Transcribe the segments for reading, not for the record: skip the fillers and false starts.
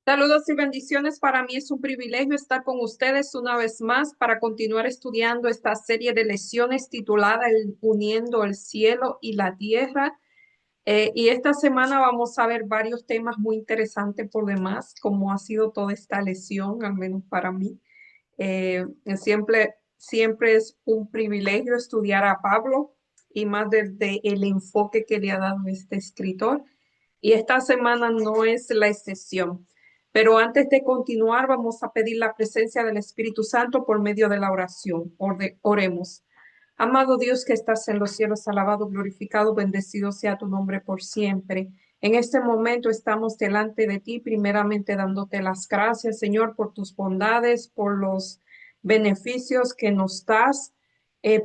Saludos y bendiciones. Para mí es un privilegio estar con ustedes una vez más para continuar estudiando esta serie de lecciones titulada Uniendo el cielo y la tierra. Y esta semana vamos a ver varios temas muy interesantes por demás, como ha sido toda esta lección, al menos para mí. Siempre es un privilegio estudiar a Pablo y más desde el enfoque que le ha dado este escritor. Y esta semana no es la excepción. Pero antes de continuar, vamos a pedir la presencia del Espíritu Santo por medio de la oración. Oremos. Amado Dios que estás en los cielos, alabado, glorificado, bendecido sea tu nombre por siempre. En este momento estamos delante de ti, primeramente dándote las gracias, Señor, por tus bondades, por los beneficios que nos das,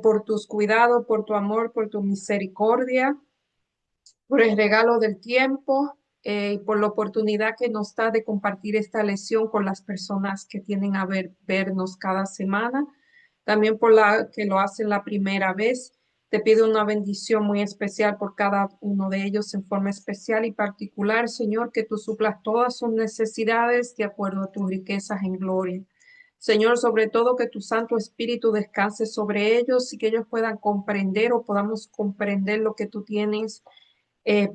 por tus cuidados, por tu amor, por tu misericordia, por el regalo del tiempo y por la oportunidad que nos da de compartir esta lección con las personas que tienen a vernos cada semana. También por la que lo hacen la primera vez. Te pido una bendición muy especial por cada uno de ellos en forma especial y particular, Señor, que tú suplas todas sus necesidades de acuerdo a tus riquezas en gloria. Señor, sobre todo que tu Santo Espíritu descanse sobre ellos y que ellos puedan comprender o podamos comprender lo que tú tienes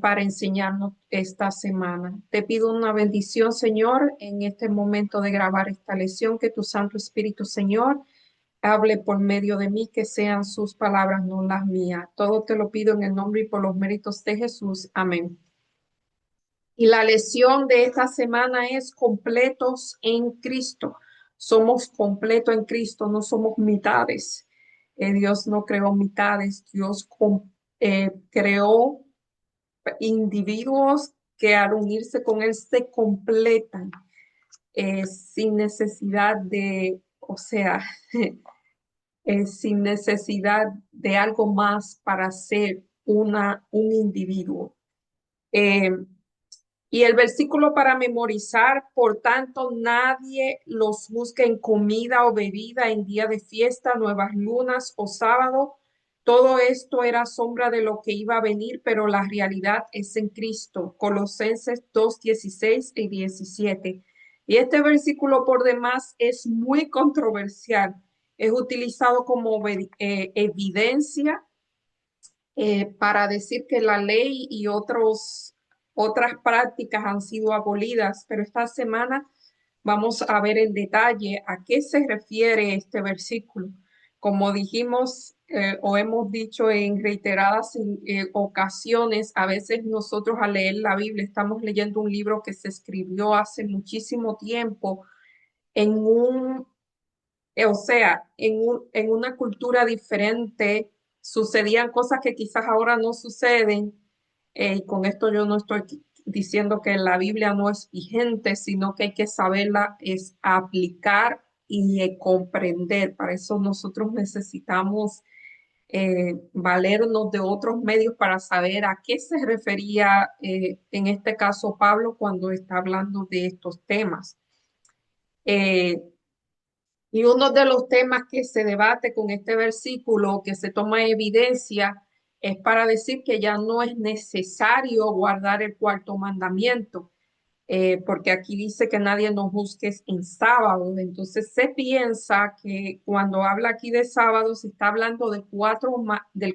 para enseñarnos esta semana. Te pido una bendición, Señor, en este momento de grabar esta lección, que tu Santo Espíritu, Señor, hable por medio de mí, que sean sus palabras, no las mías. Todo te lo pido en el nombre y por los méritos de Jesús. Amén. Y la lección de esta semana es completos en Cristo. Somos completos en Cristo, no somos mitades. Dios no creó mitades, Dios creó individuos que al unirse con Él se completan sin necesidad de, o sea, sin necesidad de algo más para ser un individuo. Eh, y el versículo para memorizar, por tanto, nadie los busque en comida o bebida, en día de fiesta, nuevas lunas o sábado. Todo esto era sombra de lo que iba a venir, pero la realidad es en Cristo. Colosenses 2:16 y 17. Y este versículo por demás es muy controversial. Es utilizado como evidencia para decir que la ley y otras prácticas han sido abolidas, pero esta semana vamos a ver en detalle a qué se refiere este versículo. Como dijimos o hemos dicho en reiteradas ocasiones, a veces nosotros al leer la Biblia estamos leyendo un libro que se escribió hace muchísimo tiempo en o sea, en una cultura diferente sucedían cosas que quizás ahora no suceden. Y con esto yo no estoy diciendo que la Biblia no es vigente, sino que hay que saberla, es aplicar y comprender. Para eso nosotros necesitamos valernos de otros medios para saber a qué se refería, en este caso, Pablo, cuando está hablando de estos temas. Eh, y uno de los temas que se debate con este versículo, que se toma evidencia, es para decir que ya no es necesario guardar el cuarto mandamiento, porque aquí dice que nadie nos juzgue en sábado. Entonces se piensa que cuando habla aquí de sábado se está hablando del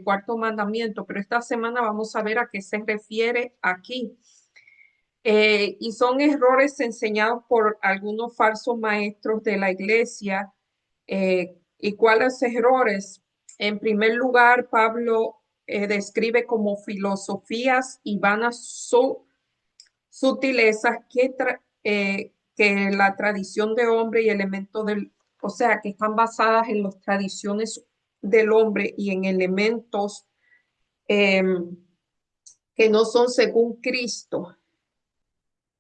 cuarto mandamiento, pero esta semana vamos a ver a qué se refiere aquí. Y son errores enseñados por algunos falsos maestros de la iglesia. ¿Y cuáles errores? En primer lugar, Pablo describe como filosofías y vanas sutilezas que la tradición de hombre y elementos o sea, que están basadas en las tradiciones del hombre y en elementos que no son según Cristo.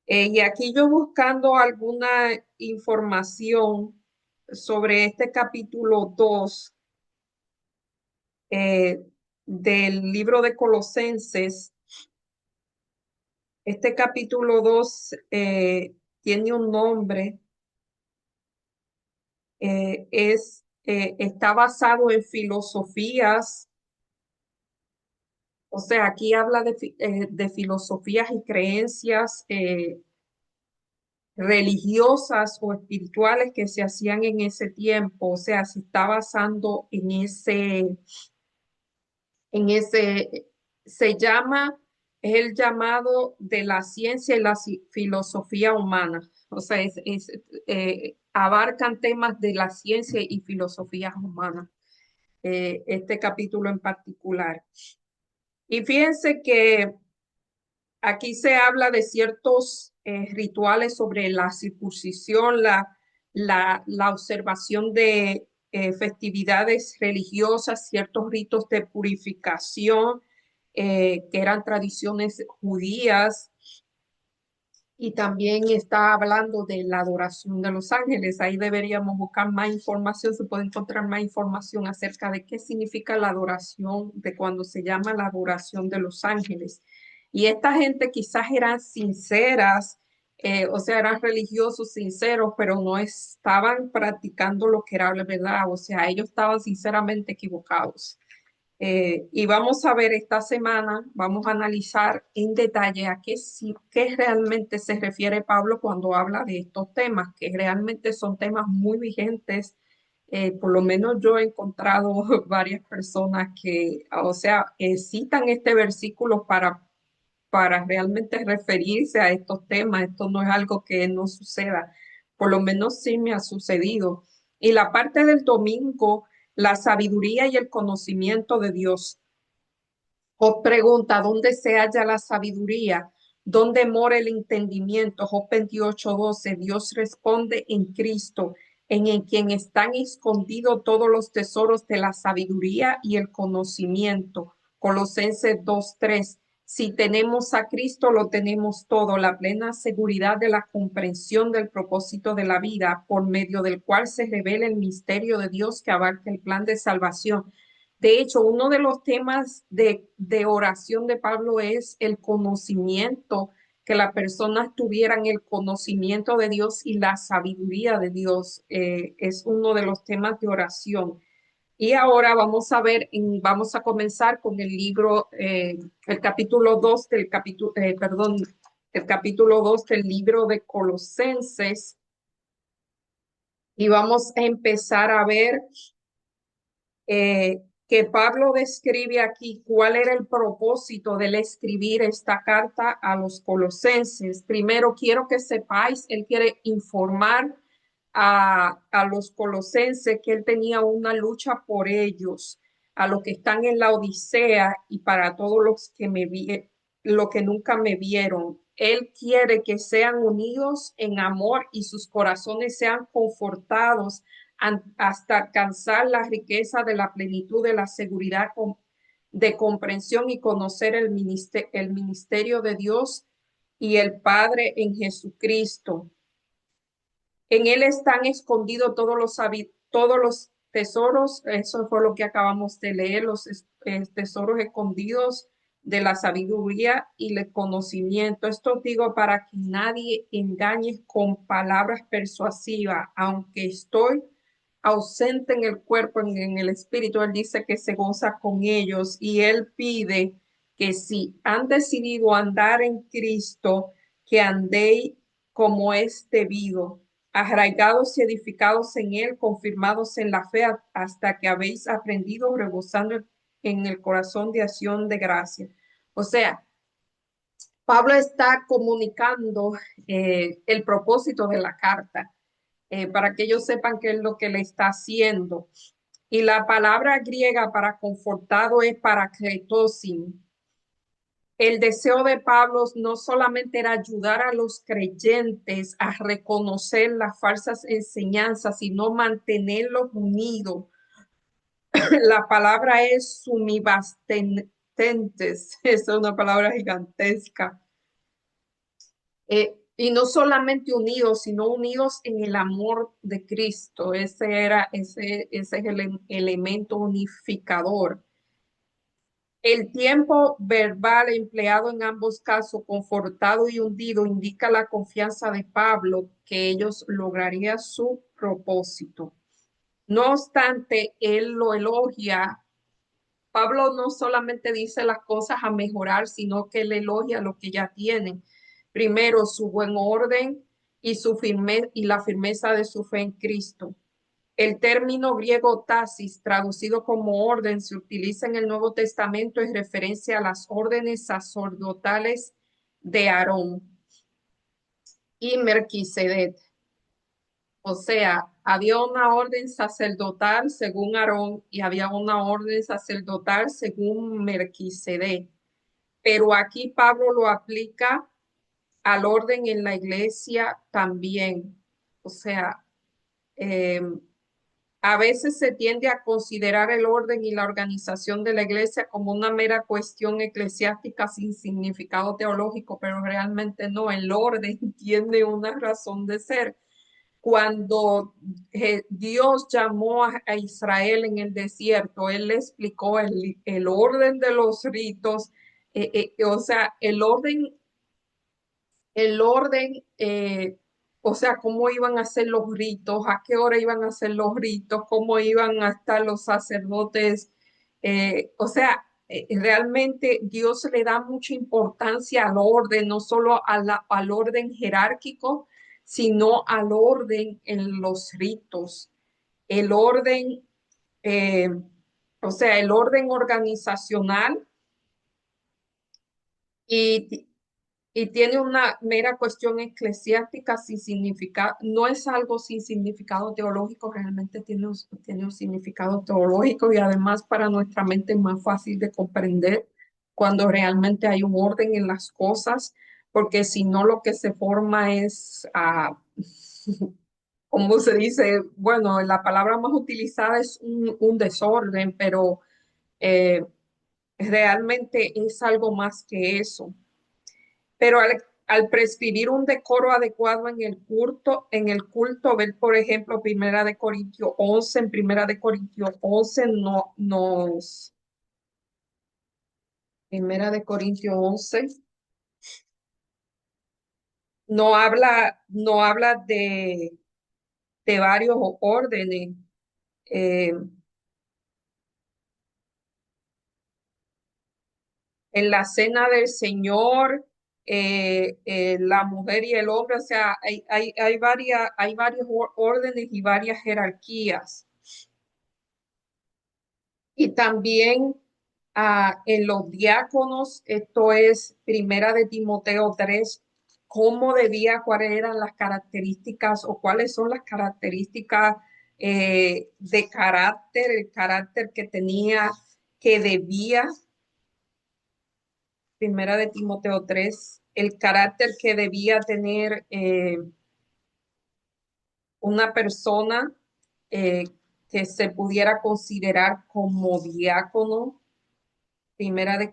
Y aquí yo buscando alguna información sobre este capítulo 2 eh, del libro de Colosenses. Este capítulo 2 tiene un nombre, está basado en filosofías, o sea, aquí habla de filosofías y creencias religiosas o espirituales que se hacían en ese tiempo. O sea, se está basando se llama, es el llamado de la ciencia y la filosofía humana. O sea, abarcan temas de la ciencia y filosofías humanas, este capítulo en particular. Y fíjense que aquí se habla de ciertos rituales sobre la circuncisión, la observación de festividades religiosas, ciertos ritos de purificación, que eran tradiciones judías, y también está hablando de la adoración de los ángeles. Ahí deberíamos buscar más información, se puede encontrar más información acerca de qué significa la adoración, de cuando se llama la adoración de los ángeles. Y esta gente quizás eran sinceras, o sea, eran religiosos sinceros, pero no estaban practicando lo que era la verdad, o sea, ellos estaban sinceramente equivocados. Y vamos a ver esta semana, vamos a analizar en detalle a qué realmente se refiere Pablo cuando habla de estos temas, que realmente son temas muy vigentes. Por lo menos yo he encontrado varias personas que, o sea, citan este versículo para realmente referirse a estos temas. Esto no es algo que no suceda, por lo menos sí me ha sucedido. Y la parte del domingo, la sabiduría y el conocimiento de Dios. Job pregunta, ¿dónde se halla la sabiduría? ¿Dónde mora el entendimiento? Job 28:12. Dios responde en Cristo, en quien están escondidos todos los tesoros de la sabiduría y el conocimiento. Colosenses 2:3. Si tenemos a Cristo, lo tenemos todo, la plena seguridad de la comprensión del propósito de la vida, por medio del cual se revela el misterio de Dios que abarca el plan de salvación. De hecho, uno de los temas de oración de Pablo es el conocimiento, que las personas tuvieran el conocimiento de Dios y la sabiduría de Dios. Es uno de los temas de oración. Y ahora vamos a ver, vamos a comenzar con el libro, el capítulo 2 del capítulo, perdón, el capítulo 2 del libro de Colosenses. Y vamos a empezar a ver que Pablo describe aquí cuál era el propósito de él escribir esta carta a los colosenses. Primero, quiero que sepáis, él quiere informar a los colosenses que él tenía una lucha por ellos, a los que están en la Odisea y para todos los que lo que nunca me vieron. Él quiere que sean unidos en amor y sus corazones sean confortados hasta alcanzar la riqueza de la plenitud de la seguridad de comprensión y conocer el ministerio de Dios y el Padre en Jesucristo. En él están escondidos todos los tesoros. Eso fue lo que acabamos de leer, los tesoros escondidos de la sabiduría y el conocimiento. Esto digo para que nadie engañe con palabras persuasivas, aunque estoy ausente en el cuerpo, en el espíritu. Él dice que se goza con ellos y él pide que si han decidido andar en Cristo, que andéis como es debido, arraigados y edificados en él, confirmados en la fe hasta que habéis aprendido, rebosando en el corazón de acción de gracia. O sea, Pablo está comunicando el propósito de la carta, para que ellos sepan qué es lo que le está haciendo. Y la palabra griega para confortado es parakretosin. El deseo de Pablo no solamente era ayudar a los creyentes a reconocer las falsas enseñanzas, sino mantenerlos unidos. La palabra es sumibastentes, es una palabra gigantesca. Y no solamente unidos, sino unidos en el amor de Cristo. Ese es el elemento unificador. El tiempo verbal empleado en ambos casos, confortado y hundido, indica la confianza de Pablo que ellos lograrían su propósito. No obstante, él lo elogia. Pablo no solamente dice las cosas a mejorar, sino que él elogia lo que ya tienen. Primero, su buen orden, y la firmeza de su fe en Cristo. El término griego tasis, traducido como orden, se utiliza en el Nuevo Testamento en referencia a las órdenes sacerdotales de Aarón y Melquisedec. O sea, había una orden sacerdotal según Aarón y había una orden sacerdotal según Melquisedec. Pero aquí Pablo lo aplica al orden en la iglesia también. O sea, eh, a veces se tiende a considerar el orden y la organización de la iglesia como una mera cuestión eclesiástica sin significado teológico, pero realmente no. El orden tiene una razón de ser. Cuando Dios llamó a Israel en el desierto, Él le explicó el orden de los ritos, o sea, o sea, cómo iban a hacer los ritos, a qué hora iban a hacer los ritos, cómo iban a estar los sacerdotes. O sea, realmente Dios le da mucha importancia al orden, no solo al orden jerárquico, sino al orden en los ritos, el orden, eh, o sea, el orden organizacional y y tiene una mera cuestión eclesiástica sin significado, no es algo sin significado teológico, realmente tiene un significado teológico y además para nuestra mente es más fácil de comprender cuando realmente hay un orden en las cosas, porque si no lo que se forma es, ¿cómo se dice? Bueno, la palabra más utilizada es un desorden, pero eh, realmente es algo más que eso. Pero al prescribir un decoro adecuado en el culto, ver, por ejemplo, Primera de Corintios 11, en Primera de Corintios 11 no, Primera de Corintios 11 no habla de varios órdenes. eh, en la cena del Señor, la mujer y el hombre, o sea, hay varios órdenes y varias jerarquías. Y también en los diáconos, esto es Primera de Timoteo 3, cómo debía, cuáles eran las características o cuáles son las características de carácter, el carácter que tenía, que debía, Primera de Timoteo 3, el carácter que debía tener una persona eh, que se pudiera considerar como diácono. Primera de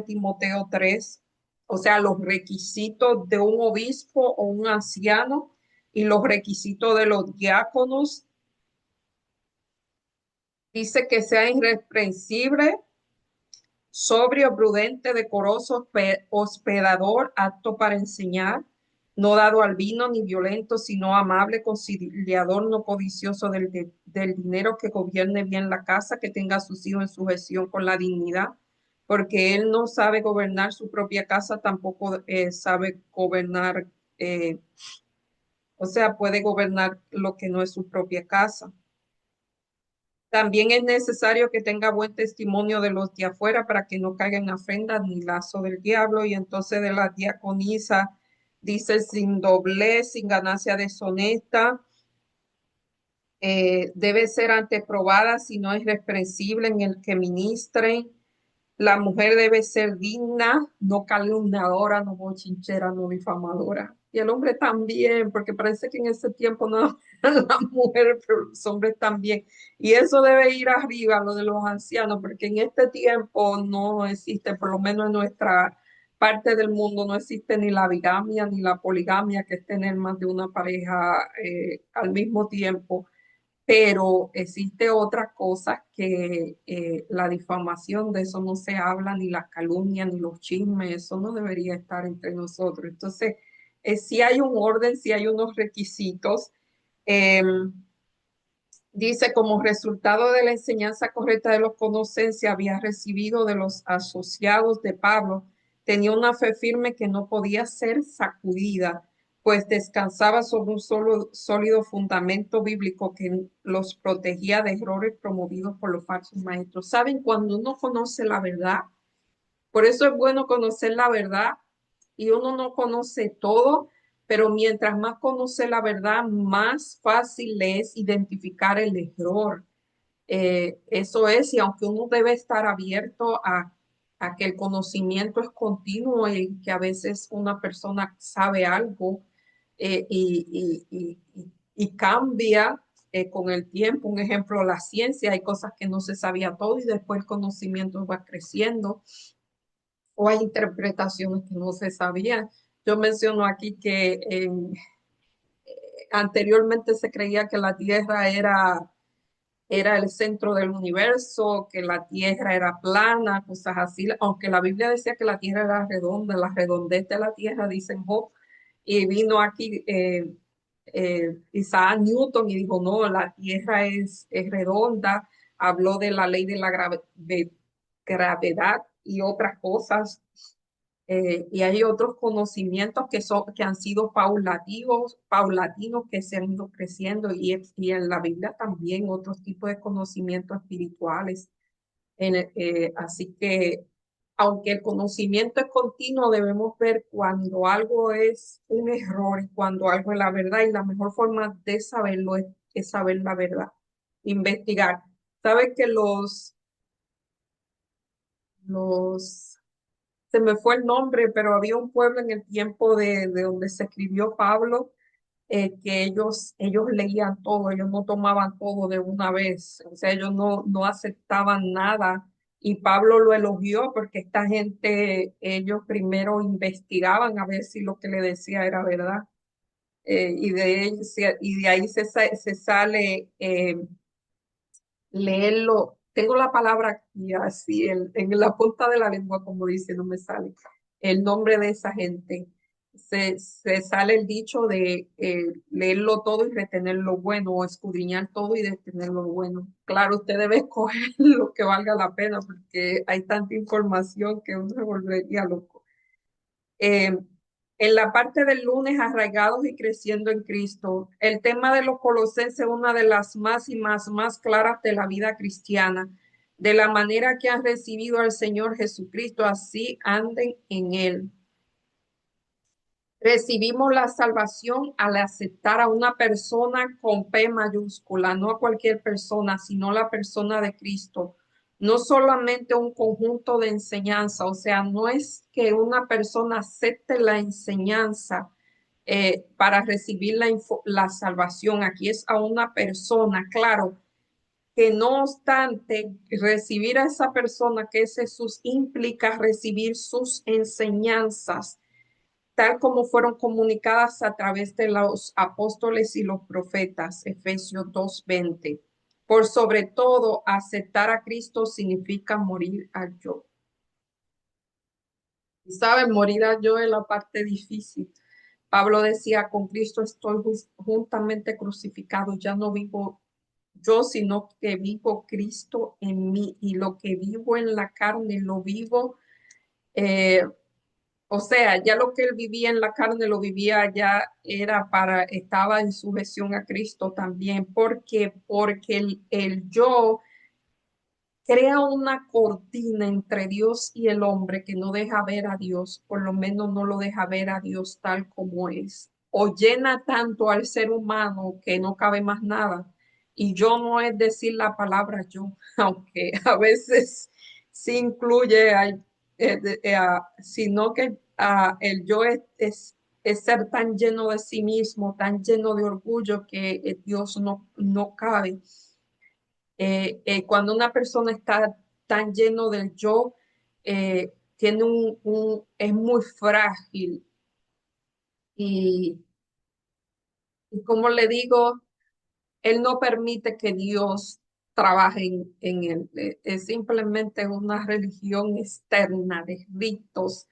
Timoteo 3, o sea, los requisitos de un obispo o un anciano y los requisitos de los diáconos. Dice que sea irreprensible, sobrio, prudente, decoroso, hospedador, apto para enseñar, no dado al vino ni violento, sino amable, conciliador, no codicioso del dinero, que gobierne bien la casa, que tenga a sus hijos en sujeción con la dignidad, porque él no sabe gobernar su propia casa, tampoco sabe gobernar, eh, o sea, puede gobernar lo que no es su propia casa. También es necesario que tenga buen testimonio de los de afuera para que no caigan en ofendas ni lazo del diablo. Y entonces de la diaconisa dice sin doblez, sin ganancia deshonesta, debe ser anteprobada si no es reprensible en el que ministre. La mujer debe ser digna, no calumniadora, no bochinchera, no difamadora. Y el hombre también, porque parece que en ese tiempo no la mujer, pero los hombres también. Y eso debe ir arriba, lo de los ancianos, porque en este tiempo no existe, por lo menos en nuestra parte del mundo, no existe ni la bigamia ni la poligamia, que es tener más de una pareja al mismo tiempo, pero existe otra cosa que la difamación, de eso no se habla, ni la calumnia, ni los chismes, eso no debería estar entre nosotros. Entonces, si hay un orden, si hay unos requisitos. Eh, Dice, como resultado de la enseñanza correcta de los conocentes, había recibido de los asociados de Pablo tenía una fe firme que no podía ser sacudida, pues descansaba sobre un solo sólido fundamento bíblico que los protegía de errores promovidos por los falsos maestros. ¿Saben? Cuando uno conoce la verdad, por eso es bueno conocer la verdad y uno no conoce todo, pero mientras más conoce la verdad, más fácil es identificar el error. Eso es, y aunque uno debe estar abierto a que el conocimiento es continuo y que a veces una persona sabe algo y cambia con el tiempo. Un ejemplo, la ciencia, hay cosas que no se sabía todo y después el conocimiento va creciendo o hay interpretaciones que no se sabían. Yo menciono aquí que anteriormente se creía que la Tierra era el centro del universo, que la tierra era plana, cosas así, aunque la Biblia decía que la tierra era redonda, la redondez de la tierra, dice Job, y vino aquí Isaac Newton y dijo, no, la tierra es redonda, habló de la ley de la gravedad y otras cosas, y hay otros conocimientos que han sido paulatinos, que se han ido creciendo, y en la Biblia también otros tipos de conocimientos espirituales. Así que, aunque el conocimiento es continuo, debemos ver cuando algo es un error y cuando algo es la verdad, y la mejor forma de saberlo es saber la verdad, investigar. Sabe que los se me fue el nombre, pero había un pueblo en el tiempo de donde se escribió Pablo, que ellos leían todo, ellos no tomaban todo de una vez, o sea, ellos no aceptaban nada. Y Pablo lo elogió porque esta gente, ellos primero investigaban a ver si lo que le decía era verdad. Y de ahí se sale leerlo. Tengo la palabra aquí así en la punta de la lengua, como dice, no me sale el nombre de esa gente. Se sale el dicho de leerlo todo y retener lo bueno, o escudriñar todo y retener lo bueno. Claro, usted debe escoger lo que valga la pena, porque hay tanta información que uno se volvería loco. Eh, en la parte del lunes, arraigados y creciendo en Cristo, el tema de los colosenses es una de las más y más claras de la vida cristiana. De la manera que han recibido al Señor Jesucristo, así anden en él. Recibimos la salvación al aceptar a una persona con P mayúscula, no a cualquier persona, sino la persona de Cristo. No solamente un conjunto de enseñanza, o sea, no es que una persona acepte la enseñanza para recibir la salvación. Aquí es a una persona, claro, que no obstante recibir a esa persona que es Jesús implica recibir sus enseñanzas tal como fueron comunicadas a través de los apóstoles y los profetas, Efesios 2:20. Por sobre todo, aceptar a Cristo significa morir al yo. Y saben, morir al yo es la parte difícil. Pablo decía, con Cristo estoy juntamente crucificado, ya no vivo yo, sino que vivo Cristo en mí, y lo que vivo en la carne lo vivo eh, o sea, ya lo que él vivía en la carne lo vivía ya estaba en sujeción a Cristo también. ¿Por qué? Porque el yo crea una cortina entre Dios y el hombre que no deja ver a Dios, por lo menos no lo deja ver a Dios tal como es. O llena tanto al ser humano que no cabe más nada. Y yo no es decir la palabra yo, aunque a veces sí incluye, sino que el yo es ser tan lleno de sí mismo, tan lleno de orgullo que Dios no cabe. Cuando una persona está tan lleno del yo, tiene es muy frágil y, y como le digo, él no permite que Dios trabaje en él. Es simplemente una religión externa de ritos.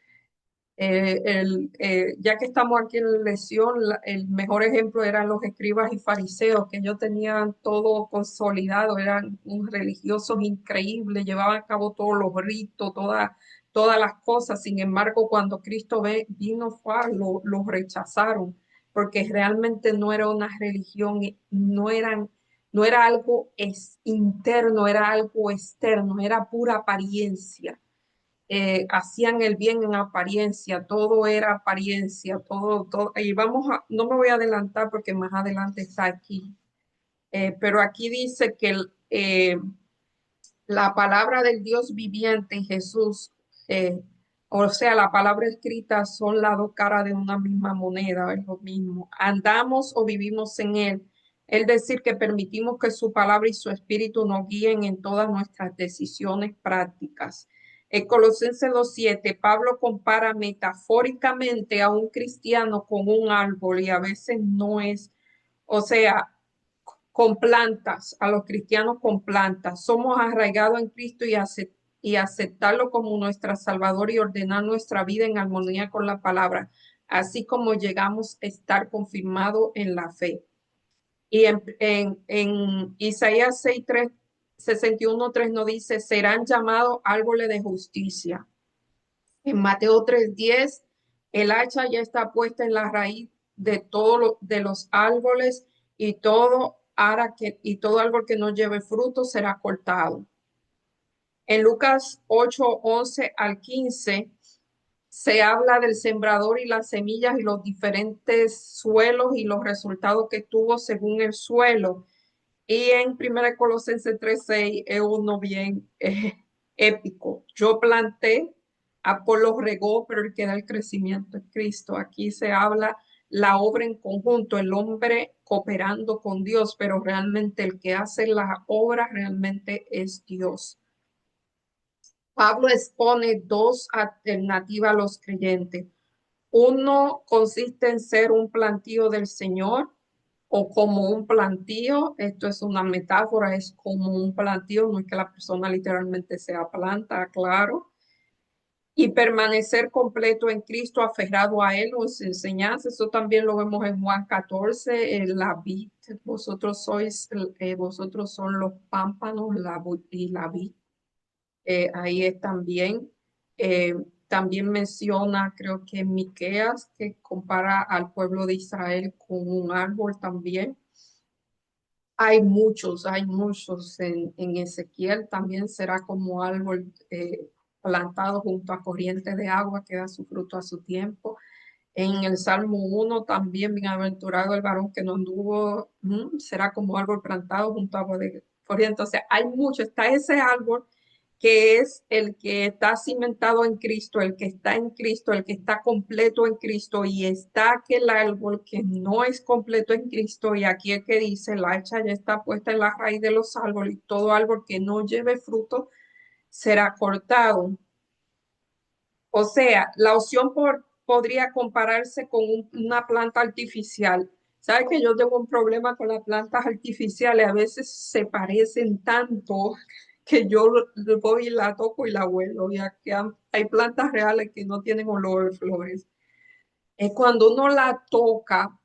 Ya que estamos aquí en la lección, el mejor ejemplo eran los escribas y fariseos, que ellos tenían todo consolidado, eran unos religiosos increíbles, llevaban a cabo todos los ritos, todas las cosas. Sin embargo, cuando Cristo vino, lo rechazaron, porque realmente no era una religión, no era algo interno, era algo externo, era pura apariencia. Hacían el bien en apariencia, todo era apariencia, todo. Y no me voy a adelantar porque más adelante está aquí. Pero aquí dice que la palabra del Dios viviente, Jesús, eh, o sea, la palabra escrita son las dos caras de una misma moneda, es lo mismo. Andamos o vivimos en Él. Es decir, que permitimos que su palabra y su espíritu nos guíen en todas nuestras decisiones prácticas. En Colosenses 2:7, Pablo compara metafóricamente a un cristiano con un árbol y a veces no es, o sea, con plantas, a los cristianos con plantas. Somos arraigados en Cristo y aceptarlo como nuestro Salvador y ordenar nuestra vida en armonía con la palabra, así como llegamos a estar confirmados en la fe. Y en Isaías 6:3, 61:3 nos dice, serán llamados árboles de justicia. En Mateo 3:10, el hacha ya está puesta en la raíz de de los árboles y y todo árbol que no lleve fruto será cortado. En Lucas 8:11 al 15 se habla del sembrador y las semillas y los diferentes suelos y los resultados que tuvo según el suelo. Y en 1 Colosenses 3:6 es uno bien épico. Yo planté, Apolo regó, pero el que da el crecimiento es Cristo. Aquí se habla la obra en conjunto, el hombre cooperando con Dios, pero realmente el que hace la obra realmente es Dios. Pablo expone dos alternativas a los creyentes. Uno consiste en ser un plantío del Señor o como un plantío. Esto es una metáfora, es como un plantío, no es que la persona literalmente sea planta, claro. Y permanecer completo en Cristo, aferrado a Él o sus enseñanzas. Eso también lo vemos en Juan 14, la vid. Vosotros son los pámpanos y la vid. Ahí es también. Eh, También menciona, creo que en Miqueas, que compara al pueblo de Israel con un árbol también. Hay muchos en Ezequiel, también será como árbol plantado junto a corrientes de agua que da su fruto a su tiempo. En el Salmo 1 también, bienaventurado el varón que no anduvo, será como árbol plantado junto a agua de corriente. O sea, hay mucho, está ese árbol que es el que está cimentado en Cristo, el que está en Cristo, el que está completo en Cristo, y está aquel árbol que no es completo en Cristo, y aquí el que dice, la hacha ya está puesta en la raíz de los árboles, y todo árbol que no lleve fruto será cortado. O sea, la opción podría compararse con una planta artificial. ¿Sabes que yo tengo un problema con las plantas artificiales? A veces se parecen tanto que yo voy y la toco y la huelo, ya que hay plantas reales que no tienen olor de flores. Es cuando uno la toca,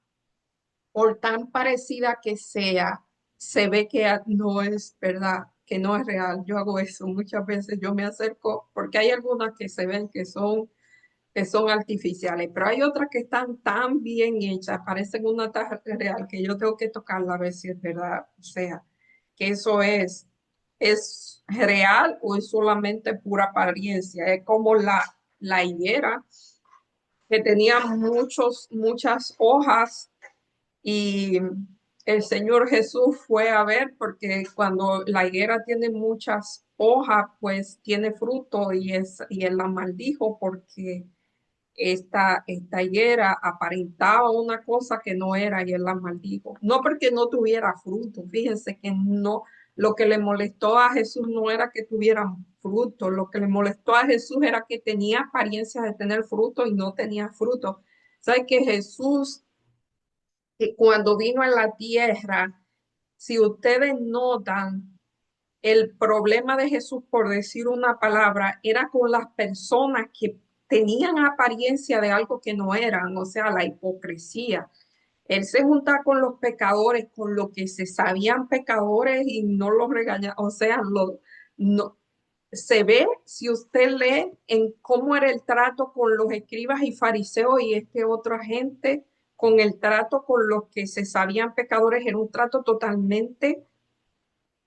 por tan parecida que sea, se ve que no es verdad, que no es real. Yo hago eso muchas veces, yo me acerco, porque hay algunas que se ven que son artificiales, pero hay otras que están tan bien hechas, parecen una taja real, que yo tengo que tocarla a ver si es verdad, o sea, que es real o es solamente pura apariencia. Es como la higuera, que tenía muchas hojas y el Señor Jesús fue a ver, porque cuando la higuera tiene muchas hojas, pues tiene fruto y él la maldijo porque esta higuera aparentaba una cosa que no era y él la maldijo. No porque no tuviera fruto, fíjense que no, lo que le molestó a Jesús no era que tuviera fruto, lo que le molestó a Jesús era que tenía apariencia de tener fruto y no tenía fruto. ¿Sabe que Jesús, cuando vino a la tierra, si ustedes notan, el problema de Jesús, por decir una palabra, era con las personas que tenían apariencia de algo que no eran, o sea, la hipocresía. Él se juntaba con los pecadores, con los que se sabían pecadores y no los regañaba, o sea, no. se ve, si usted lee en cómo era el trato con los escribas y fariseos y este otro gente, con el trato con los que se sabían pecadores, era un trato totalmente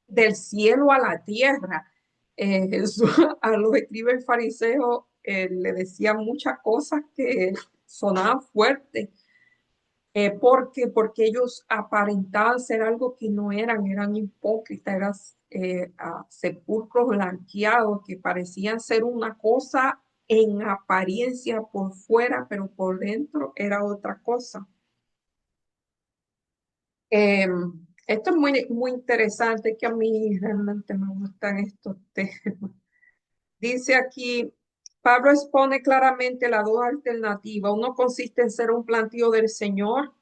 del cielo a la tierra. Jesús a los escribas y fariseos le decía muchas cosas que sonaban fuertes. Porque ellos aparentaban ser algo que no eran, eran hipócritas, eran sepulcros blanqueados que parecían ser una cosa en apariencia por fuera, pero por dentro era otra cosa. Eh, Esto es muy interesante, que a mí realmente me gustan estos temas. Dice aquí, Pablo expone claramente las dos alternativas. Uno consiste en ser un plantío del Señor,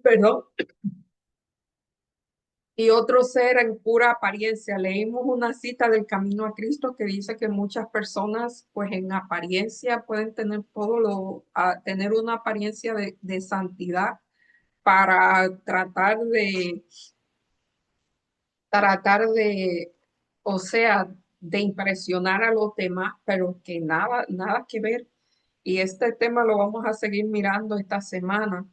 perdón, y otro ser en pura apariencia. Leímos una cita del Camino a Cristo que dice que muchas personas, pues en apariencia pueden tener tener una apariencia de santidad para tratar de, o sea, de impresionar a los demás, pero que nada que ver. Y este tema lo vamos a seguir mirando esta semana,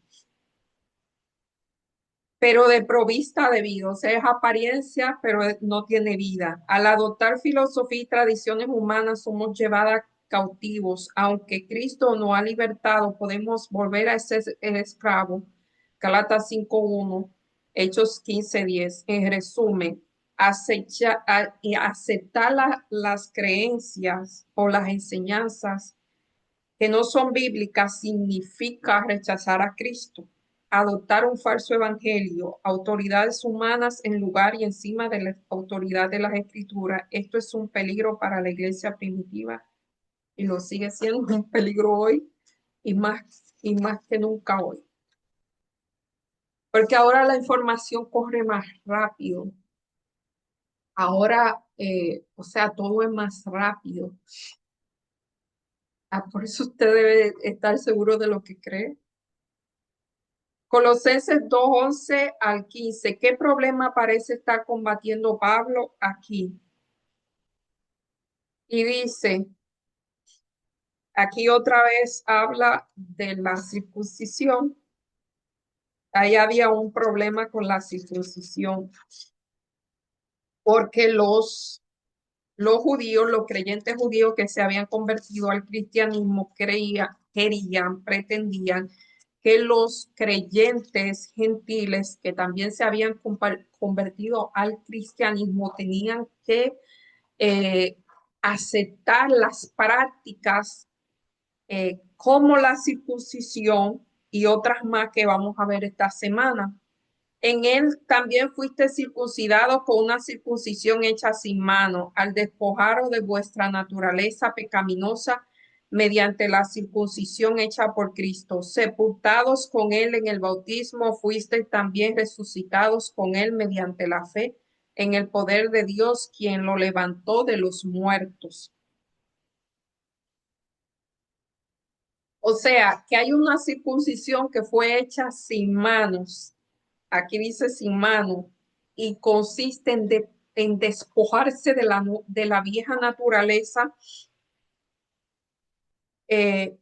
pero de provista de vida, o sea, es apariencia, pero no tiene vida. Al adoptar filosofía y tradiciones humanas, somos llevadas cautivos. Aunque Cristo nos ha libertado, podemos volver a ser el esclavo. Galatas 5:1, Hechos 15:10. En resumen, y aceptar las creencias o las enseñanzas que no son bíblicas significa rechazar a Cristo, adoptar un falso evangelio, autoridades humanas en lugar y encima de la autoridad de las escrituras. Esto es un peligro para la iglesia primitiva y lo sigue siendo un peligro hoy y más que nunca hoy. Porque ahora la información corre más rápido. Ahora, o sea, todo es más rápido. Por eso usted debe estar seguro de lo que cree. Colosenses 2:11 al 15. ¿Qué problema parece estar combatiendo Pablo aquí? Y dice, aquí otra vez habla de la circuncisión. Ahí había un problema con la circuncisión, porque los judíos, los creyentes judíos que se habían convertido al cristianismo, pretendían que los creyentes gentiles que también se habían convertido al cristianismo tenían que eh, aceptar las prácticas como la circuncisión y otras más que vamos a ver esta semana. En él también fuiste circuncidado con una circuncisión hecha sin mano, al despojaros de vuestra naturaleza pecaminosa mediante la circuncisión hecha por Cristo. Sepultados con él en el bautismo, fuiste también resucitados con él mediante la fe en el poder de Dios, quien lo levantó de los muertos. O sea, que hay una circuncisión que fue hecha sin manos. Aquí dice sin mano, y consiste en despojarse de la vieja naturaleza eh,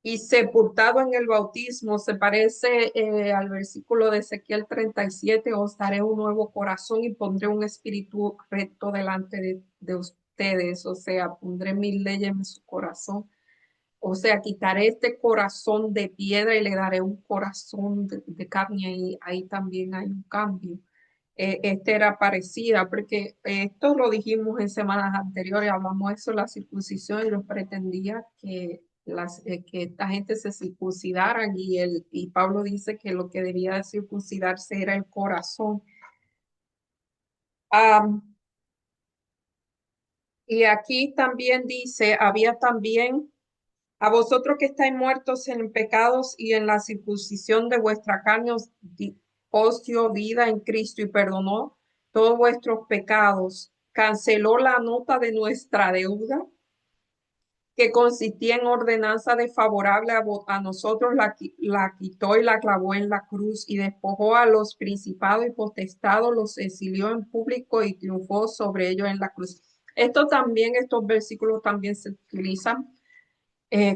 y sepultado en el bautismo. Se parece al versículo de Ezequiel 37: os daré un nuevo corazón y pondré un espíritu recto delante de ustedes. O sea, pondré mis leyes en su corazón. O sea, quitaré este corazón de piedra y le daré un corazón de carne, y ahí también hay un cambio. Este era parecida, porque esto lo dijimos en semanas anteriores, hablamos de eso, la circuncisión, y los pretendía que esta gente se circuncidaran, y Pablo dice que lo que debía de circuncidarse era el corazón. Am, y aquí también dice, había también a vosotros que estáis muertos en pecados y en la circuncisión de vuestra carne os dio vida en Cristo y perdonó todos vuestros pecados, canceló la nota de nuestra deuda que consistía en ordenanza desfavorable a nosotros, la quitó y la clavó en la cruz y despojó a los principados y potestados, los exilió en público y triunfó sobre ellos en la cruz. Estos versículos también se utilizan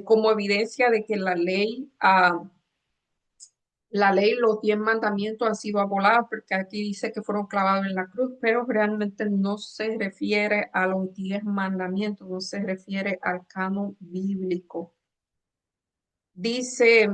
como evidencia de que la ley, los 10 mandamientos han sido abolados, porque aquí dice que fueron clavados en la cruz, pero realmente no se refiere a los 10 mandamientos, no se refiere al canon bíblico. Dice,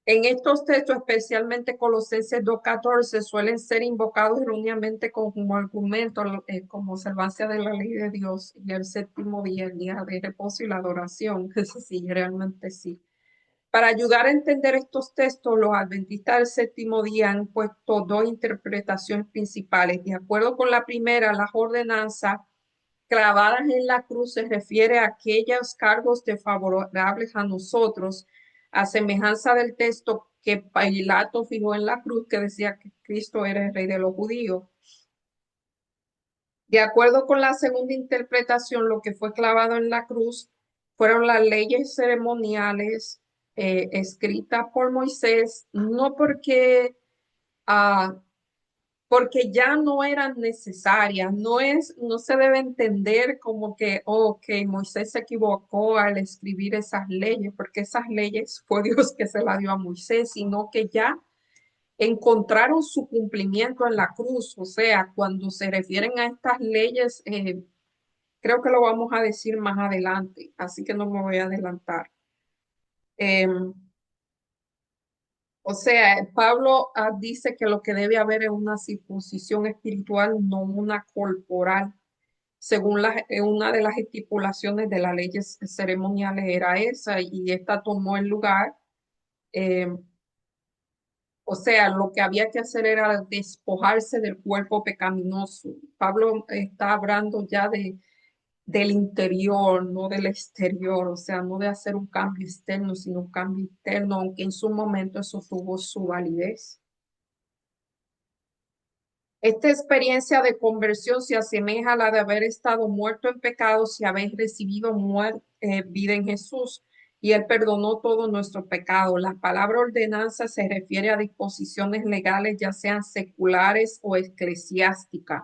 en estos textos, especialmente Colosenses 2:14, suelen ser invocados erróneamente como argumento, como observancia de la ley de Dios y el séptimo día, el día de reposo y la adoración. Eso sí, realmente sí. Para ayudar a entender estos textos, los adventistas del séptimo día han puesto dos interpretaciones principales. De acuerdo con la primera, las ordenanzas clavadas en la cruz se refiere a aquellos cargos desfavorables a nosotros, a semejanza del texto que Pilato fijó en la cruz que decía que Cristo era el rey de los judíos. De acuerdo con la segunda interpretación, lo que fue clavado en la cruz fueron las leyes ceremoniales escritas por Moisés, no ah, porque ya no eran necesarias, no se debe entender como que, Moisés se equivocó al escribir esas leyes, porque esas leyes fue Dios que se las dio a Moisés, sino que ya encontraron su cumplimiento en la cruz. O sea, cuando se refieren a estas leyes, creo que lo vamos a decir más adelante, así que no me voy a adelantar. O sea, Pablo dice que lo que debe haber es una circuncisión espiritual, no una corporal. Según una de las estipulaciones de las leyes ceremoniales era esa, y esta tomó el lugar. eh, o sea, lo que había que hacer era despojarse del cuerpo pecaminoso. Pablo está hablando ya del interior, no del exterior, o sea, no de hacer un cambio externo, sino un cambio interno, aunque en su momento eso tuvo su validez. Esta experiencia de conversión se asemeja a la de haber estado muerto en pecados y haber recibido vida en Jesús, y Él perdonó todos nuestros pecados. La palabra ordenanza se refiere a disposiciones legales, ya sean seculares o eclesiásticas.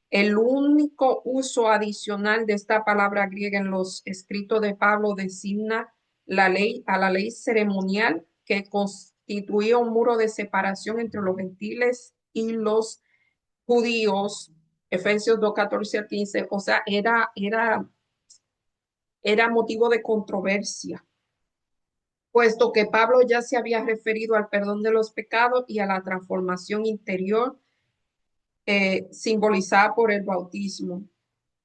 El único uso adicional de esta palabra griega en los escritos de Pablo designa a la ley ceremonial que constituía un muro de separación entre los gentiles y los judíos, Efesios 2:14 al 15. O sea, era motivo de controversia, puesto que Pablo ya se había referido al perdón de los pecados y a la transformación interior simbolizada por el bautismo.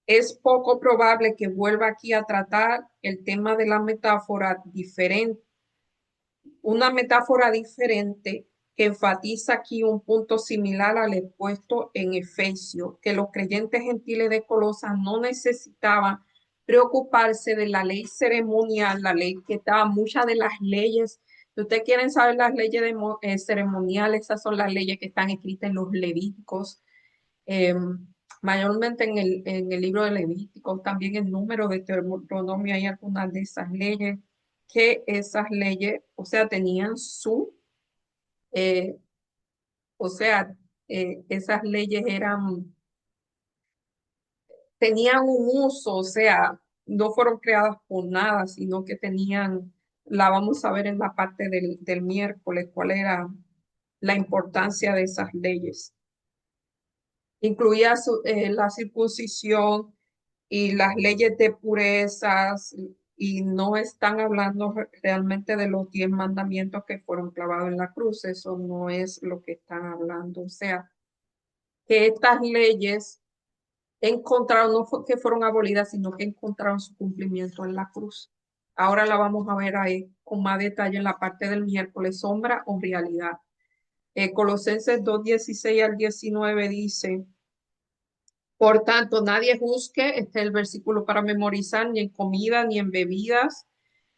Es poco probable que vuelva aquí a tratar el tema de la metáfora diferente, una metáfora diferente que enfatiza aquí un punto similar al expuesto en Efesios, que los creyentes gentiles de Colosas no necesitaban preocuparse de la ley ceremonial, la ley que estaba, muchas de las leyes. Si ustedes quieren saber las leyes ceremoniales, esas son las leyes que están escritas en los Levíticos, eh, mayormente en el libro de Levíticos, también el número de Deuteronomio, hay algunas de esas leyes, que esas leyes, o sea, tenían eh, o sea, esas leyes tenían un uso, o sea, no fueron creadas por nada, sino que la vamos a ver en la parte del miércoles, cuál era la importancia de esas leyes. Incluía la circuncisión y las leyes de purezas, y no están hablando realmente de los 10 mandamientos que fueron clavados en la cruz. Eso no es lo que están hablando. O sea, que estas leyes encontraron, no fue que fueron abolidas, sino que encontraron su cumplimiento en la cruz. Ahora la vamos a ver ahí con más detalle en la parte del miércoles, sombra o realidad. Colosenses 2:16 al 19 dice: por tanto, nadie juzgue, este es el versículo para memorizar, ni en comida, ni en bebidas,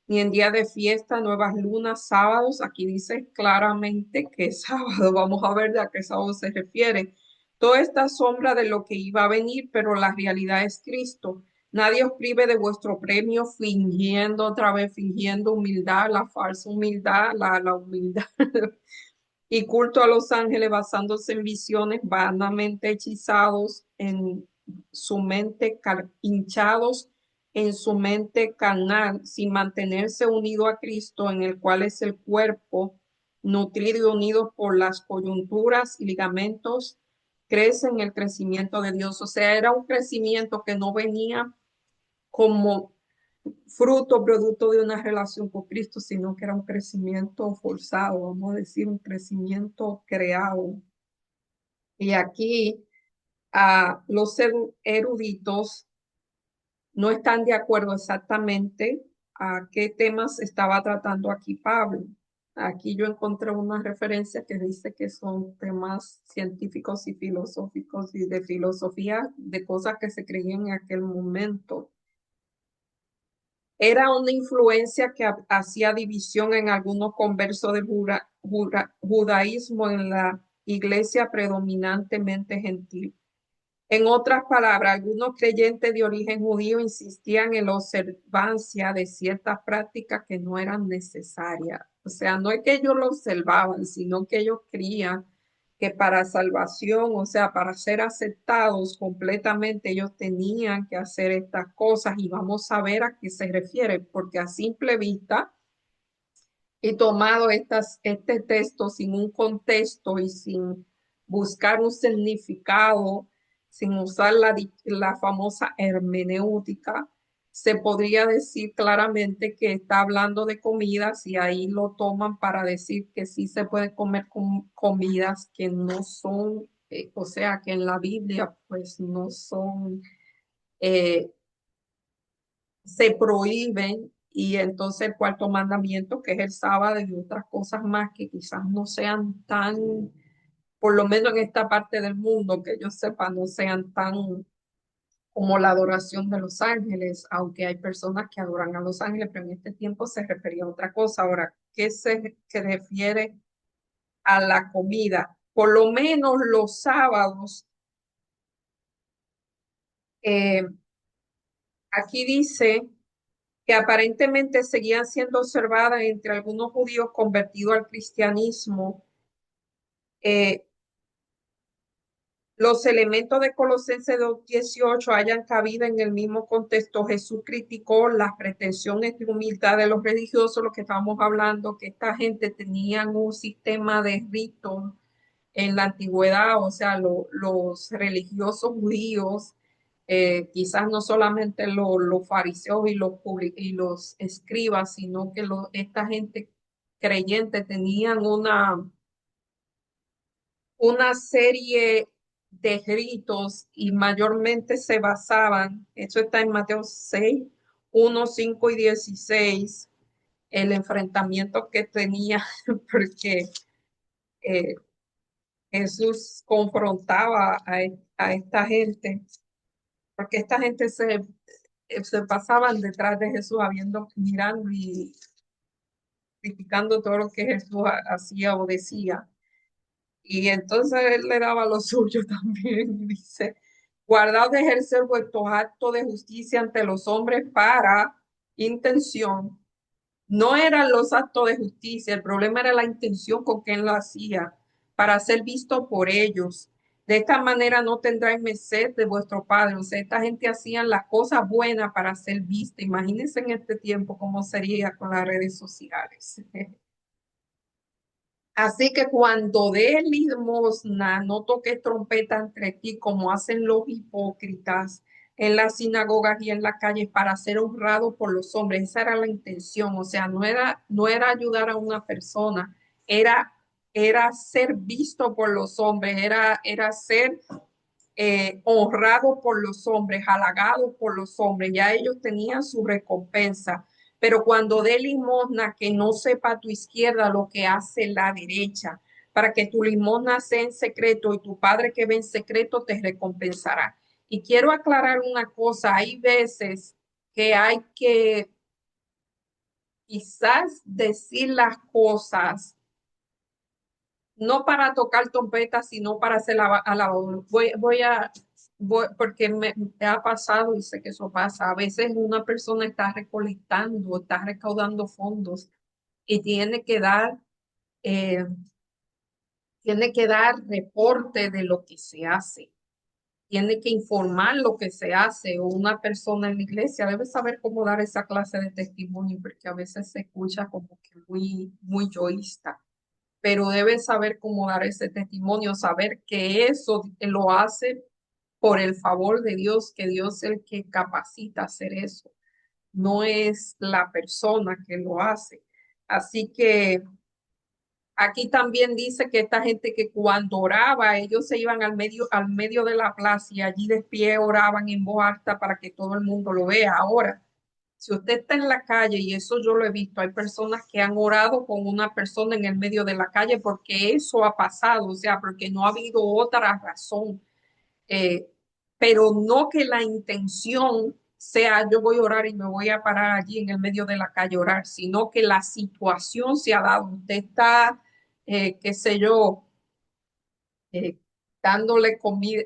ni en día de fiesta, nuevas lunas, sábados. Aquí dice claramente que es sábado. Vamos a ver de a qué sábado se refiere. Toda esta sombra de lo que iba a venir, pero la realidad es Cristo. Nadie os prive de vuestro premio fingiendo otra vez, fingiendo humildad, la falsa humildad, la humildad y culto a los ángeles basándose en visiones vanamente hechizados en su mente, hinchados en su mente carnal, sin mantenerse unido a Cristo, en el cual es el cuerpo, nutrido y unido por las coyunturas y ligamentos, crece en el crecimiento de Dios. O sea, era un crecimiento que no venía como fruto, producto de una relación con Cristo, sino que era un crecimiento forzado, vamos a decir, un crecimiento creado. Y aquí los eruditos no están de acuerdo exactamente a qué temas estaba tratando aquí Pablo. Aquí yo encontré una referencia que dice que son temas científicos y filosóficos y de filosofía, de cosas que se creían en aquel momento. Era una influencia que hacía división en algunos conversos del judaísmo en la iglesia predominantemente gentil. En otras palabras, algunos creyentes de origen judío insistían en la observancia de ciertas prácticas que no eran necesarias. O sea, no es que ellos lo observaban, sino que ellos creían que para salvación, o sea, para ser aceptados completamente, ellos tenían que hacer estas cosas y vamos a ver a qué se refiere, porque a simple vista y tomado este texto sin un contexto y sin buscar un significado, sin usar la famosa hermenéutica, se podría decir claramente que está hablando de comidas y ahí lo toman para decir que sí se puede comer comidas que no son, o sea, que en la Biblia pues no son eh, se prohíben y entonces el cuarto mandamiento, que es el sábado y otras cosas más que quizás no sean tan, por lo menos en esta parte del mundo, que yo sepa, no sean tan como la adoración de los ángeles, aunque hay personas que adoran a los ángeles, pero en este tiempo se refería a otra cosa. Ahora, ¿qué se que refiere a la comida? Por lo menos los sábados, eh, aquí dice que aparentemente seguían siendo observadas entre algunos judíos convertidos al cristianismo. eh, los elementos de Colosenses 2:18 hayan cabido en el mismo contexto. Jesús criticó las pretensiones de humildad de los religiosos, lo que estamos hablando, que esta gente tenían un sistema de ritos en la antigüedad, o sea, los religiosos judíos, quizás no solamente los fariseos y los escribas, sino que esta gente creyente tenían una serie de ritos y mayormente se basaban, eso está en Mateo 6, 1, 5 y 16, el enfrentamiento que tenía, porque eh, Jesús confrontaba a esta gente, porque esta gente se pasaban detrás de Jesús, habiendo, mirando y criticando todo lo que Jesús hacía o decía. Y entonces él le daba lo suyo también, dice, guardaos de ejercer vuestros actos de justicia ante los hombres para intención. No eran los actos de justicia, el problema era la intención con que él lo hacía, para ser visto por ellos. De esta manera no tendráis merced de vuestro Padre. O sea, esta gente hacían las cosas buenas para ser vista. Imagínense en este tiempo cómo sería con las redes sociales. Así que cuando des limosna, no toques trompeta entre ti, como hacen los hipócritas en las sinagogas y en las calles para ser honrados por los hombres. Esa era la intención. O sea, no era ayudar a una persona, era, era ser visto por los hombres, era ser honrado por los hombres, halagado por los hombres. Ya ellos tenían su recompensa. Pero cuando dé limosna, que no sepa tu izquierda lo que hace la derecha, para que tu limosna sea en secreto y tu Padre que ve en secreto te recompensará. Y quiero aclarar una cosa, hay veces que hay que quizás decir las cosas, no para tocar trompetas, sino para hacer alabado. Voy a porque me ha pasado y sé que eso pasa. A veces una persona está recolectando, está recaudando fondos y eh, tiene que dar reporte de lo que se hace. Tiene que informar lo que se hace, o una persona en la iglesia debe saber cómo dar esa clase de testimonio, porque a veces se escucha como que muy yoísta, pero debe saber cómo dar ese testimonio, saber que eso lo hace por el favor de Dios, que Dios es el que capacita a hacer eso, no es la persona que lo hace. Así que aquí también dice que esta gente que cuando oraba, ellos se iban al medio de la plaza y allí de pie oraban en voz alta para que todo el mundo lo vea. Ahora, si usted está en la calle, y eso yo lo he visto, hay personas que han orado con una persona en el medio de la calle porque eso ha pasado, o sea, porque no ha habido otra razón, eh, pero no que la intención sea yo voy a orar y me voy a parar allí en el medio de la calle a orar, sino que la situación se ha dado. Usted está, qué sé yo, eh, dándole comida,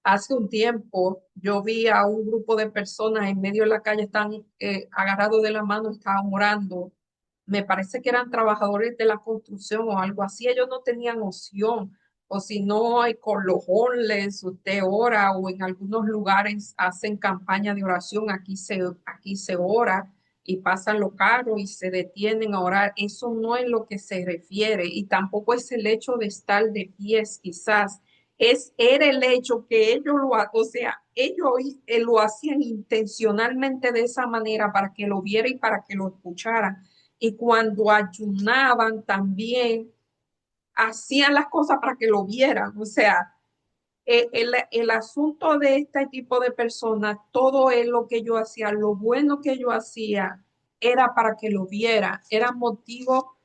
hace un tiempo yo vi a un grupo de personas en medio de la calle, están agarrados de la mano, estaban orando. Me parece que eran trabajadores de la construcción o algo así. Ellos no tenían opción. O si no, hay con los homeless, usted ora, o en algunos lugares hacen campaña de oración. Aquí se ora y pasan los carros y se detienen a orar. Eso no es lo que se refiere. Y tampoco es el hecho de estar de pies, quizás era el hecho que ellos o sea, ellos lo hacían intencionalmente de esa manera para que lo viera y para que lo escucharan. Y cuando ayunaban también hacían las cosas para que lo vieran. O sea, el asunto de este tipo de personas, todo es lo que yo hacía, lo bueno que yo hacía era para que lo viera, era motivo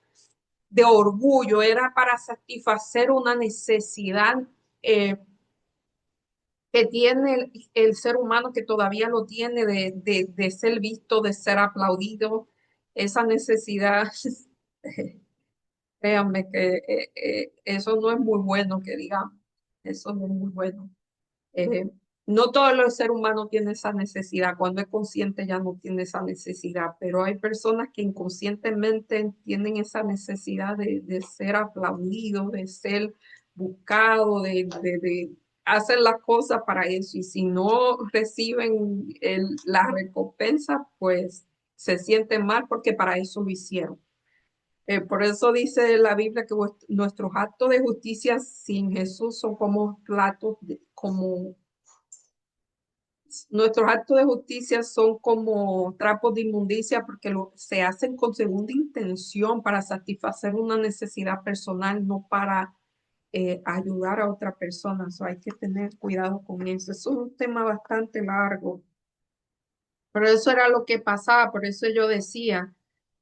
de orgullo, era para satisfacer una necesidad eh, que tiene el ser humano, que todavía lo tiene de ser visto, de ser aplaudido, esa necesidad, créanme que eso no es muy bueno, que digamos, eso no es muy bueno. Eh, no todo el ser humano tiene esa necesidad, cuando es consciente ya no tiene esa necesidad, pero hay personas que inconscientemente tienen esa necesidad de ser aplaudido, de ser buscado, de hacer las cosas para eso. Y si no reciben la recompensa, pues se sienten mal porque para eso lo hicieron. Por eso dice la Biblia que nuestros actos de justicia sin Jesús son como platos, como nuestros actos de justicia son como trapos de inmundicia porque se hacen con segunda intención para satisfacer una necesidad personal, no para ayudar a otra persona. So, hay que tener cuidado con eso. Eso es un tema bastante largo, pero eso era lo que pasaba. Por eso yo decía,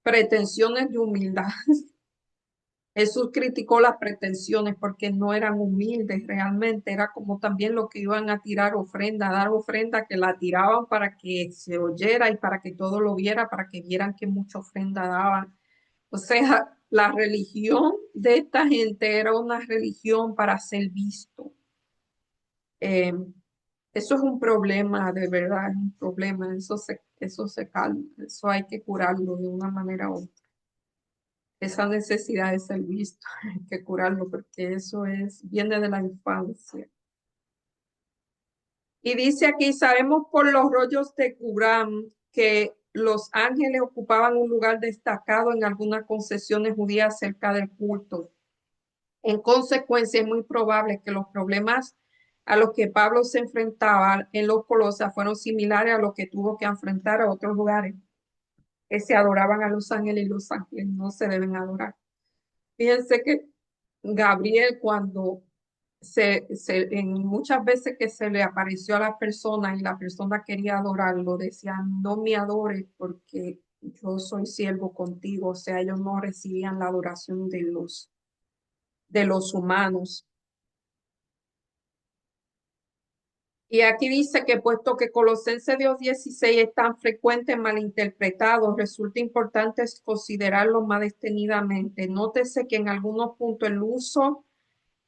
pretensiones de humildad. Jesús criticó las pretensiones porque no eran humildes realmente, era como también lo que iban a tirar ofrenda, a dar ofrenda, que la tiraban para que se oyera y para que todo lo viera, para que vieran que mucha ofrenda daban. O sea, la religión de esta gente era una religión para ser visto. Eh, Eso es un problema, de verdad, es un problema, eso se calma, eso hay que curarlo de una manera u otra. Esa necesidad de ser visto, hay que curarlo porque viene de la infancia. Y dice aquí, sabemos por los rollos de Qumran que los ángeles ocupaban un lugar destacado en algunas concesiones judías cerca del culto. En consecuencia, es muy probable que los problemas a los que Pablo se enfrentaba en los Colosas fueron similares a los que tuvo que enfrentar a otros lugares que se adoraban a los ángeles y los ángeles no se deben adorar. Fíjense que Gabriel cuando muchas veces que se le apareció a la persona y la persona quería adorarlo, decía, no me adores porque yo soy siervo contigo. O sea, ellos no recibían la adoración de los humanos. Y aquí dice que puesto que Colosenses 2:16 es tan frecuente malinterpretado, resulta importante considerarlo más detenidamente. Nótese que en algunos puntos el uso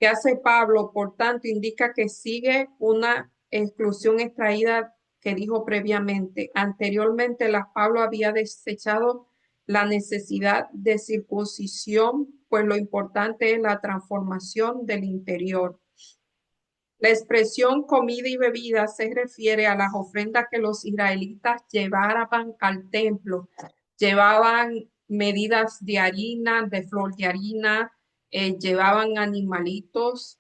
que hace Pablo, por tanto, indica que sigue una exclusión extraída que dijo previamente. Anteriormente, Pablo había desechado la necesidad de circuncisión, pues lo importante es la transformación del interior. La expresión comida y bebida se refiere a las ofrendas que los israelitas llevaban al templo. Llevaban medidas de harina, de flor de harina, llevaban animalitos,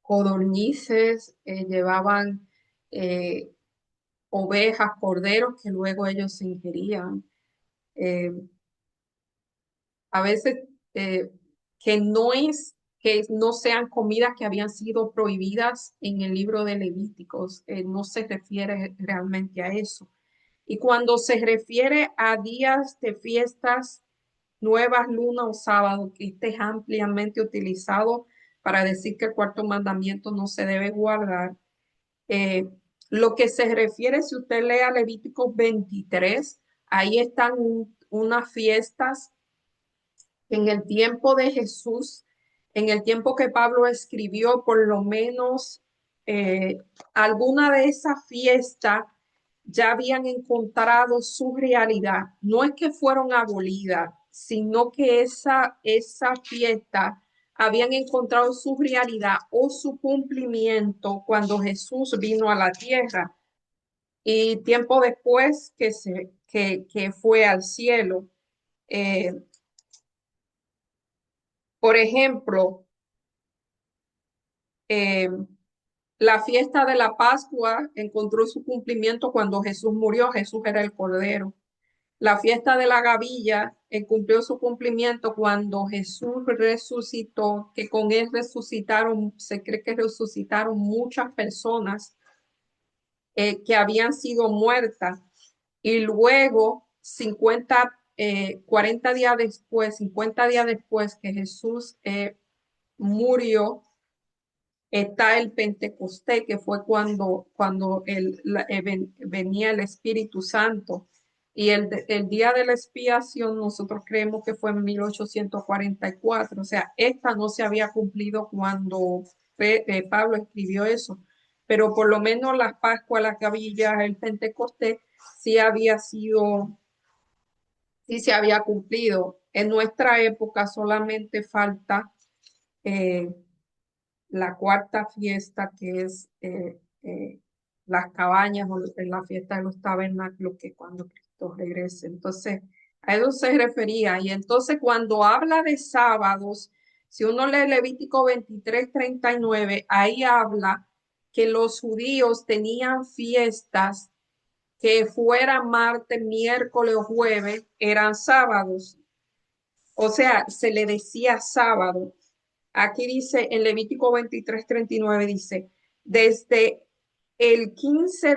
codornices, llevaban eh, ovejas, corderos que luego ellos se ingerían. Eh, a veces eh, que no sean comidas que habían sido prohibidas en el libro de Levíticos, no se refiere realmente a eso. Y cuando se refiere a días de fiestas, nuevas lunas o sábado, que este es ampliamente utilizado para decir que el cuarto mandamiento no se debe guardar, eh, lo que se refiere, si usted lea Levítico 23, ahí están unas fiestas en el tiempo de Jesús, en el tiempo que Pablo escribió, por lo menos eh, alguna de esas fiestas ya habían encontrado su realidad. No es que fueron abolidas, sino que esa fiesta habían encontrado su realidad o su cumplimiento cuando Jesús vino a la tierra y tiempo después que fue al cielo. Eh, por ejemplo, eh, la fiesta de la Pascua encontró su cumplimiento cuando Jesús murió. Jesús era el Cordero. La fiesta de la Gavilla cumplió su cumplimiento cuando Jesús resucitó, que con él resucitaron, se cree que resucitaron muchas personas que habían sido muertas. Y luego, 40 días después, 50 días después que Jesús murió, está el Pentecostés, que fue cuando venía el Espíritu Santo. Y el día de la expiación, nosotros creemos que fue en 1844. O sea, esta no se había cumplido cuando Pablo escribió eso. Pero por lo menos la Pascua, la Gavilla, el Pentecostés, sí había sido, sí se había cumplido. En nuestra época solamente falta eh, la cuarta fiesta, que es las cabañas o la fiesta de los tabernáculos, que cuando Cristo regrese. Entonces, a eso se refería. Y entonces, cuando habla de sábados, si uno lee Levítico 23:39, ahí habla que los judíos tenían fiestas que fuera martes, miércoles o jueves, eran sábados. O sea, se le decía sábado. Aquí dice, en Levítico 23:39 dice, desde el 15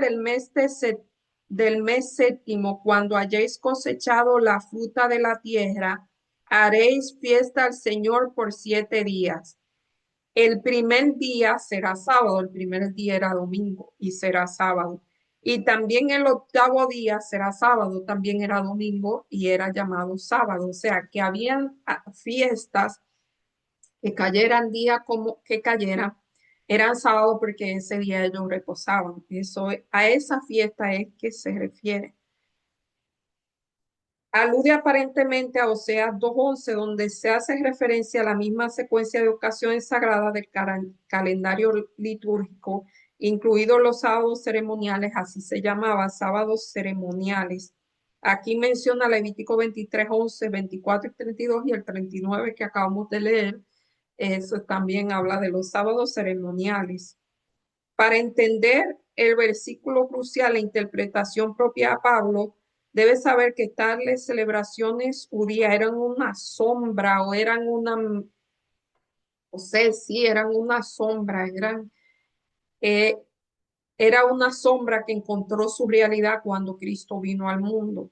del mes séptimo, cuando hayáis cosechado la fruta de la tierra, haréis fiesta al Señor por 7 días. El primer día será sábado, el primer día era domingo y será sábado. Y también el octavo día será sábado, también era domingo y era llamado sábado. O sea, que habían fiestas que cayeran día como que cayeran, eran sábado porque ese día ellos reposaban. A esa fiesta es que se refiere. Alude aparentemente a Oseas 2:11, donde se hace referencia a la misma secuencia de ocasiones sagradas del calendario litúrgico, incluidos los sábados ceremoniales, así se llamaba, sábados ceremoniales. Aquí menciona Levítico 23:11, 24 y 32 y el 39 que acabamos de leer. Eso también habla de los sábados ceremoniales. Para entender el versículo crucial, la interpretación propia a Pablo, debe saber que tales celebraciones judías eran una sombra o eran o sea, sí, eran una sombra, eh, era una sombra que encontró su realidad cuando Cristo vino al mundo.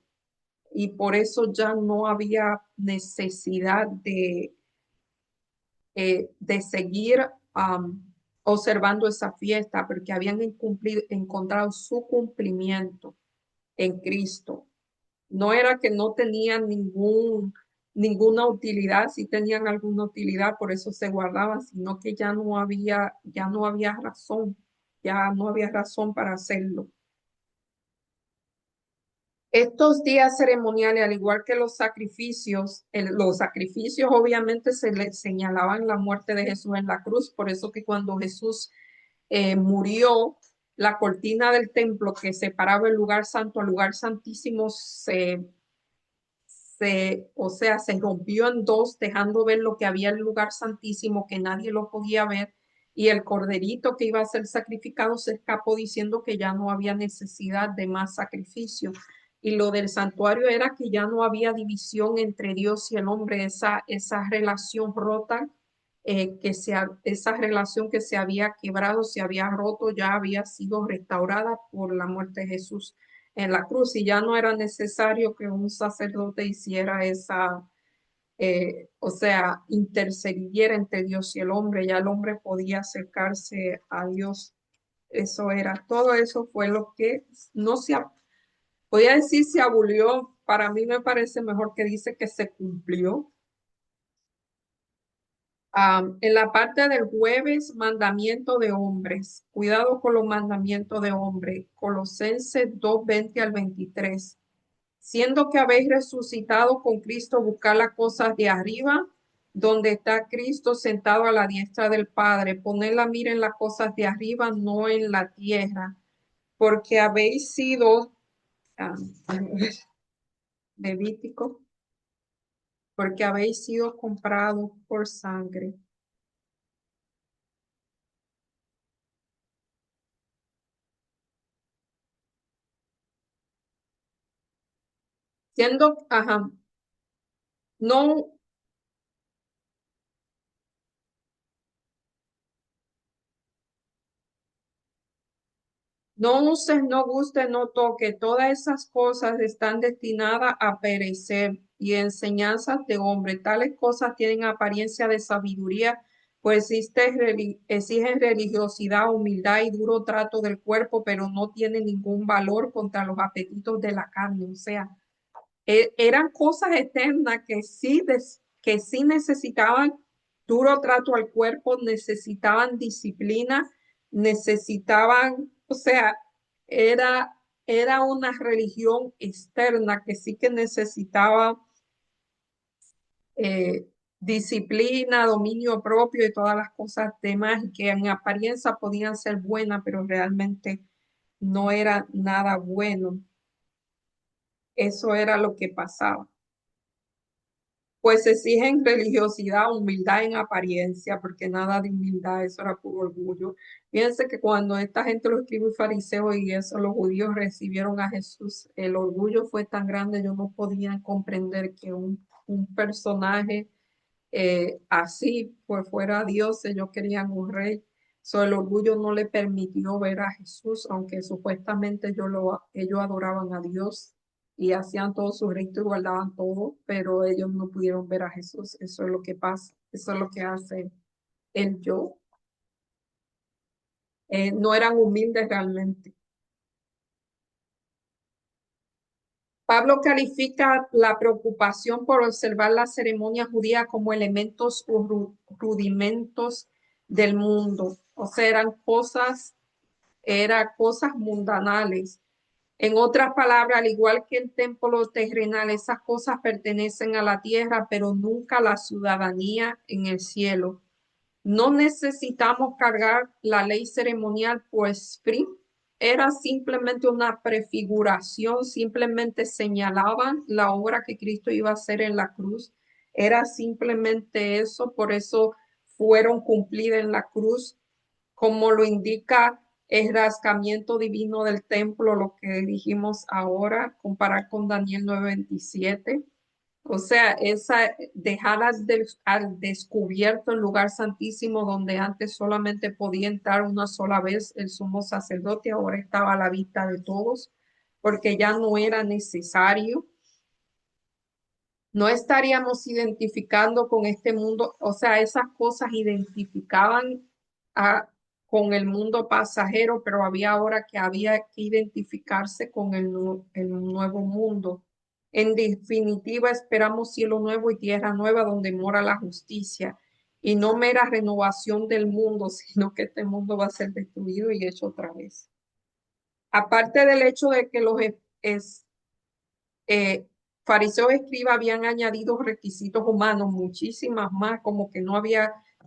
Y por eso ya no había necesidad de seguir observando esa fiesta porque habían encontrado su cumplimiento en Cristo. No era que no tenían ninguna utilidad, si tenían alguna utilidad, por eso se guardaban, sino que ya no había razón, ya no había razón para hacerlo. Estos días ceremoniales, al igual que los sacrificios obviamente se le señalaban la muerte de Jesús en la cruz, por eso que cuando Jesús murió, la cortina del templo que separaba el lugar santo al lugar santísimo o sea, se rompió en dos, dejando ver lo que había en el lugar santísimo, que nadie lo podía ver, y el corderito que iba a ser sacrificado se escapó diciendo que ya no había necesidad de más sacrificio. Y lo del santuario era que ya no había división entre Dios y el hombre, esa relación rota, esa relación que se había quebrado, se había roto, ya había sido restaurada por la muerte de Jesús en la cruz y ya no era necesario que un sacerdote hiciera o sea, intercediera entre Dios y el hombre, ya el hombre podía acercarse a Dios. Eso era, todo eso fue lo que no se, podía decir se abolió, para mí me parece mejor que dice que se cumplió. En la parte del jueves, mandamiento de hombres. Cuidado con los mandamientos de hombres. Colosenses 2:20 al 23. Siendo que habéis resucitado con Cristo, buscar las cosas de arriba, donde está Cristo sentado a la diestra del Padre. Poned la mira en las cosas de arriba, no en la tierra, porque habéis sido, ah, Levítico, porque habéis sido comprados por sangre. Siendo, ajá, no. No uses, no guste, no toque. Todas esas cosas están destinadas a perecer y enseñanzas de hombre. Tales cosas tienen apariencia de sabiduría, pues exigen religiosidad, humildad y duro trato del cuerpo, pero no tienen ningún valor contra los apetitos de la carne. O sea, eran cosas eternas que sí necesitaban duro trato al cuerpo, necesitaban disciplina, necesitaban, o sea, era, era una religión externa que sí que necesitaba eh, disciplina, dominio propio y todas las cosas demás, y que en apariencia podían ser buenas, pero realmente no era nada bueno. Eso era lo que pasaba. Pues exigen religiosidad, humildad en apariencia, porque nada de humildad, eso era puro orgullo. Fíjense que cuando esta gente, los escribos y fariseos y eso, los judíos recibieron a Jesús, el orgullo fue tan grande, ellos no podían comprender que un personaje así, pues fuera Dios, ellos querían un rey. So, el orgullo no le permitió ver a Jesús, aunque supuestamente ellos adoraban a Dios y hacían todo su rito y guardaban todo, pero ellos no pudieron ver a Jesús. Eso es lo que pasa, eso es lo que hace el yo. No eran humildes realmente. Pablo califica la preocupación por observar la ceremonia judía como elementos o rudimentos del mundo. O sea, eran cosas mundanales. En otras palabras, al igual que el templo terrenal, esas cosas pertenecen a la tierra, pero nunca a la ciudadanía en el cielo. No necesitamos cargar la ley ceremonial, pues era simplemente una prefiguración, simplemente señalaban la obra que Cristo iba a hacer en la cruz. Era simplemente eso, por eso fueron cumplidas en la cruz, como lo indica el rascamiento divino del templo, lo que dijimos ahora, comparar con Daniel 9:27. O sea, esa dejar al descubierto el lugar santísimo donde antes solamente podía entrar una sola vez el sumo sacerdote, ahora estaba a la vista de todos, porque ya no era necesario. No estaríamos identificando con este mundo, o sea, esas cosas identificaban a- con el mundo pasajero, pero había ahora que había que identificarse con el nuevo mundo En definitiva, esperamos cielo nuevo y tierra nueva donde mora la justicia, y no mera renovación del mundo, sino que este mundo va a ser destruido y hecho otra vez. Aparte del hecho de que los eh, fariseos escribas habían añadido requisitos humanos, muchísimas más, como que no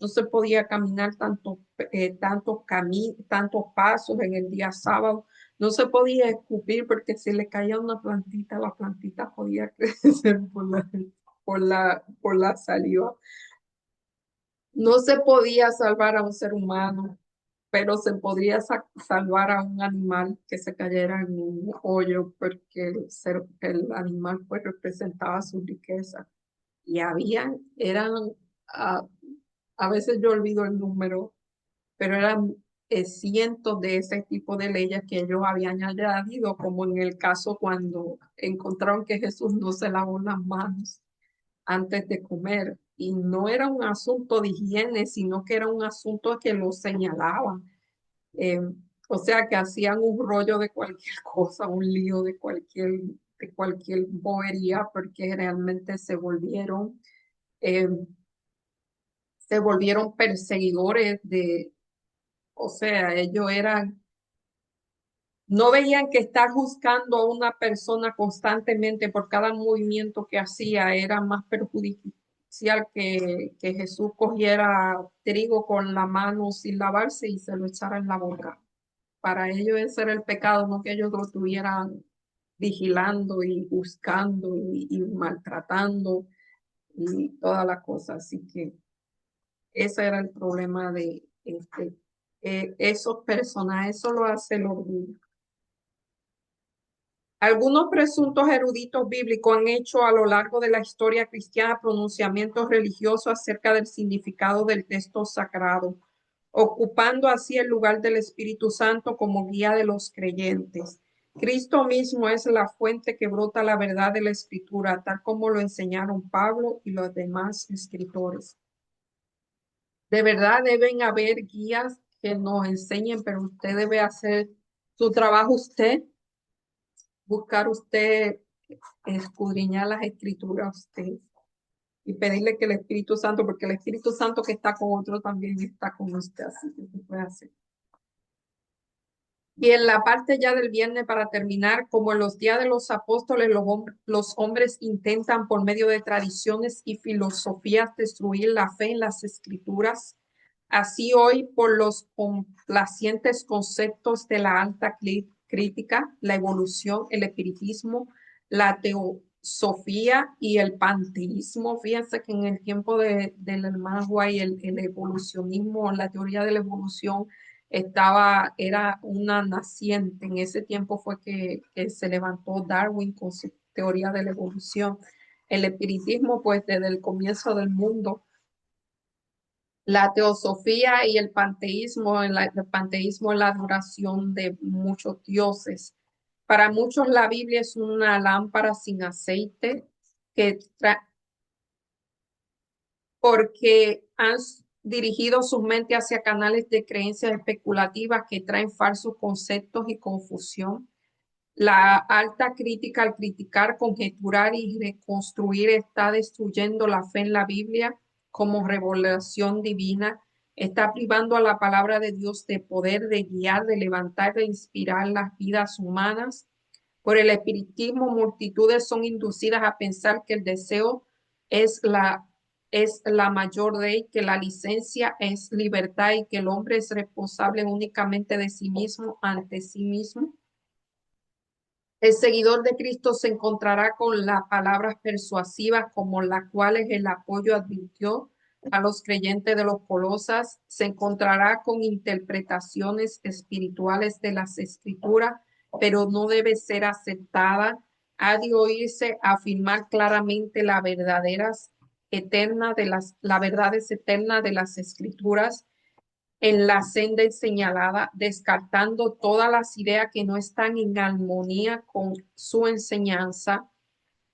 se podía caminar tantos pasos en el día sábado, no se podía escupir porque si le caía una plantita, la plantita podía crecer por la saliva. No se podía salvar a un ser humano, pero se podría salvar a un animal que se cayera en un hoyo porque el animal pues representaba su riqueza. Y eran, a, a veces yo olvido el número, pero eran cientos de ese tipo de leyes que ellos habían añadido, como en el caso cuando encontraron que Jesús no se lavó las manos antes de comer. Y no era un asunto de higiene, sino que era un asunto que lo señalaban. Eh, o sea, que hacían un rollo de cualquier cosa, un lío de cualquier bobería, porque realmente eh, se volvieron perseguidores o sea, no veían que estar juzgando a una persona constantemente por cada movimiento que hacía era más perjudicial que Jesús cogiera trigo con la mano sin lavarse y se lo echara en la boca. Para ellos ese era el pecado, no que ellos lo estuvieran vigilando y buscando y maltratando y toda la cosa. Así que ese era el problema de esos personajes, eso lo hace el orgullo. Algunos presuntos eruditos bíblicos han hecho a lo largo de la historia cristiana pronunciamientos religiosos acerca del significado del texto sagrado, ocupando así el lugar del Espíritu Santo como guía de los creyentes. Cristo mismo es la fuente que brota la verdad de la Escritura, tal como lo enseñaron Pablo y los demás escritores. De verdad deben haber guías que nos enseñen, pero usted debe hacer su trabajo usted, buscar usted, escudriñar las escrituras usted y pedirle que el Espíritu Santo, porque el Espíritu Santo que está con otro también está con usted, así que se puede hacer. Y en la parte ya del viernes, para terminar, como en los días de los apóstoles, los hombres intentan por medio de tradiciones y filosofías destruir la fe en las escrituras. Así hoy, por los complacientes conceptos de la alta crítica, la evolución, el espiritismo, la teosofía y el panteísmo. Fíjense que en el tiempo del hermano White, el evolucionismo, la teoría de la evolución era una naciente. En ese tiempo fue que se levantó Darwin con su teoría de la evolución. El espiritismo, pues desde el comienzo del mundo, la teosofía y el panteísmo es la adoración de muchos dioses. Para muchos la Biblia es una lámpara sin aceite que porque han dirigido su mente hacia canales de creencias especulativas que traen falsos conceptos y confusión. La alta crítica al criticar, conjeturar y reconstruir está destruyendo la fe en la Biblia como revelación divina, está privando a la palabra de Dios de poder, de guiar, de levantar, de inspirar las vidas humanas. Por el espiritismo, multitudes son inducidas a pensar que el deseo es es la mayor ley, que la licencia es libertad y que el hombre es responsable únicamente de sí mismo ante sí mismo. El seguidor de Cristo se encontrará con las palabras persuasivas como las cuales el apoyo advirtió a los creyentes de los Colosas, se encontrará con interpretaciones espirituales de las escrituras, pero no debe ser aceptada. Ha de oírse afirmar claramente la verdades eternas de las escrituras en la senda señalada, descartando todas las ideas que no están en armonía con su enseñanza.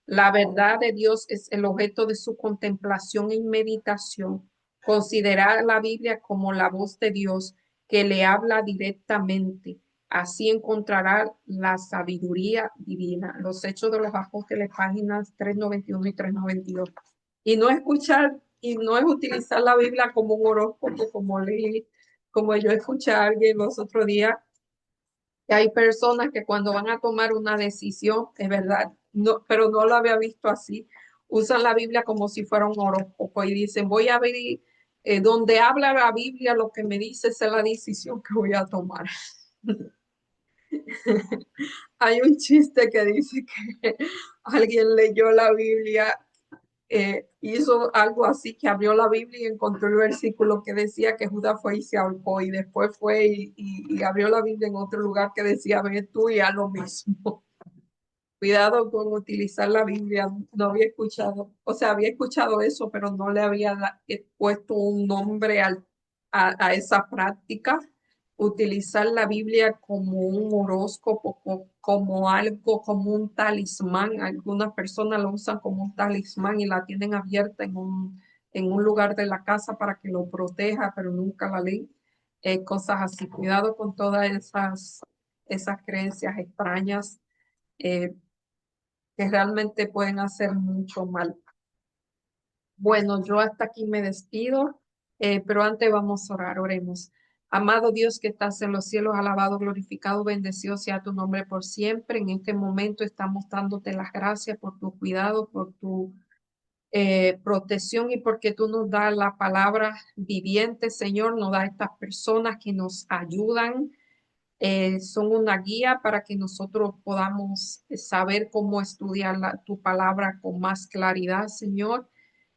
La verdad de Dios es el objeto de su contemplación y meditación. Considerar la Biblia como la voz de Dios que le habla directamente. Así encontrará la sabiduría divina. Los Hechos de los Apóstoles, páginas 391 y 392. Y no escuchar, y no es utilizar la Biblia como un horóscopo, como leí, como yo escuché a alguien los otros días, que hay personas que cuando van a tomar una decisión, es verdad, no, pero no lo había visto así, usan la Biblia como si fuera un horóscopo y dicen, voy a ver donde habla la Biblia, lo que me dice es la decisión que voy a tomar. Hay un chiste que dice que alguien leyó la Biblia, hizo algo así, que abrió la Biblia y encontró el versículo que decía que Judas fue y se ahorcó, y después fue y abrió la Biblia en otro lugar que decía, ve tú y haz lo mismo. Cuidado con utilizar la Biblia. No había escuchado, o sea, había escuchado eso, pero no le había puesto un nombre a esa práctica. Utilizar la Biblia como un horóscopo, como algo, como un talismán. Algunas personas lo usan como un talismán y la tienen abierta en un lugar de la casa para que lo proteja, pero nunca la leen. Cosas así. Cuidado con todas esas creencias extrañas. eh, que realmente pueden hacer mucho mal. Bueno, yo hasta aquí me despido, pero antes vamos a orar, oremos. Amado Dios que estás en los cielos, alabado, glorificado, bendecido sea tu nombre por siempre. En este momento estamos dándote las gracias por tu cuidado, por tu protección y porque tú nos das la palabra viviente, Señor, nos da estas personas que nos ayudan, son una guía para que nosotros podamos saber cómo estudiar tu palabra con más claridad, Señor.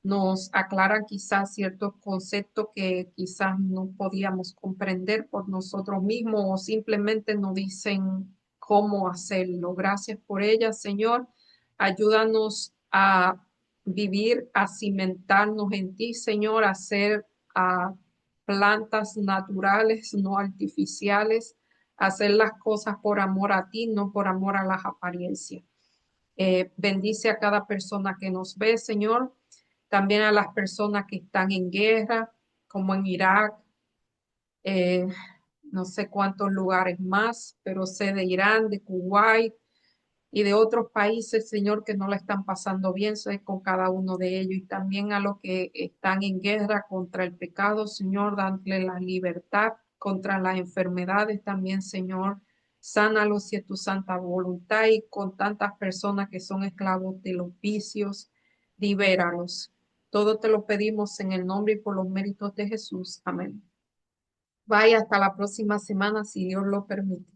Nos aclaran quizás ciertos conceptos que quizás no podíamos comprender por nosotros mismos o simplemente nos dicen cómo hacerlo. Gracias por ella, Señor. Ayúdanos a vivir, a cimentarnos en ti, Señor, a ser plantas naturales, no artificiales, hacer las cosas por amor a ti, no por amor a las apariencias. Bendice a cada persona que nos ve, Señor, también a las personas que están en guerra, como en Irak, eh, no sé cuántos lugares más, pero sé de Irán, de Kuwait y de otros países, Señor, que no la están pasando bien, sé con cada uno de ellos, y también a los que están en guerra contra el pecado, Señor, dale la libertad contra las enfermedades también, Señor. Sánalos si es tu santa voluntad, y con tantas personas que son esclavos de los vicios, libéralos. Todo te lo pedimos en el nombre y por los méritos de Jesús. Amén. Vaya hasta la próxima semana, si Dios lo permite.